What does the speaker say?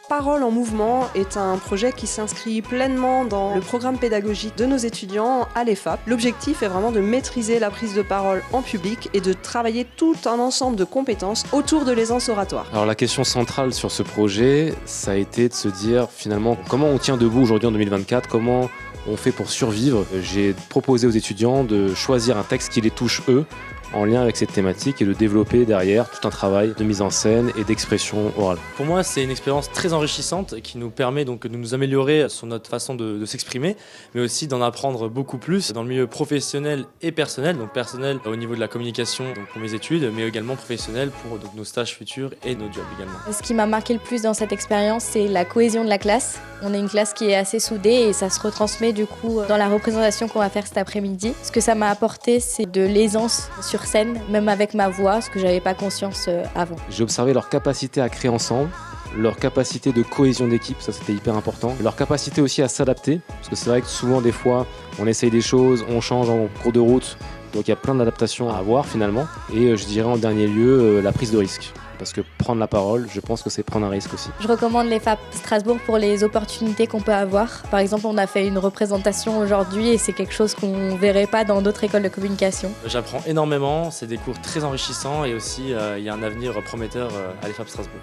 Parole en mouvement est un projet qui s'inscrit pleinement dans le programme pédagogique de nos étudiants à l'EFAP. L'objectif est vraiment de maîtriser la prise de parole en public et de travailler tout un ensemble de compétences autour de l'aisance oratoire. Alors la question centrale sur ce projet, ça a été de se dire finalement comment on tient debout aujourd'hui en 2024, comment on fait pour survivre. J'ai proposé aux étudiants de choisir un texte qui les touche eux, en lien avec cette thématique et de développer derrière tout un travail de mise en scène et d'expression orale. Pour moi, c'est une expérience très enrichissante qui nous permet donc de nous améliorer sur notre façon de s'exprimer, mais aussi d'en apprendre beaucoup plus dans le milieu professionnel et personnel. Donc personnel au niveau de la communication donc pour mes études, mais également professionnel pour donc, nos stages futurs et nos jobs également. Ce qui m'a marqué le plus dans cette expérience, c'est la cohésion de la classe. On est une classe qui est assez soudée et ça se retransmet du coup dans la représentation qu'on va faire cet après-midi. Ce que ça m'a apporté, c'est de l'aisance sur scène, même avec ma voix, ce que j'avais pas conscience avant. J'ai observé leur capacité à créer ensemble, leur capacité de cohésion d'équipe, ça c'était hyper important, leur capacité aussi à s'adapter, parce que c'est vrai que souvent des fois on essaye des choses, on change en cours de route, donc il y a plein d'adaptations à avoir finalement, et je dirais en dernier lieu la prise de risque. Parce que prendre la parole, je pense que c'est prendre un risque aussi. Je recommande l'EFAP Strasbourg pour les opportunités qu'on peut avoir. Par exemple, on a fait une représentation aujourd'hui et c'est quelque chose qu'on ne verrait pas dans d'autres écoles de communication. J'apprends énormément, c'est des cours très enrichissants et aussi il y a un avenir prometteur à l'EFAP Strasbourg.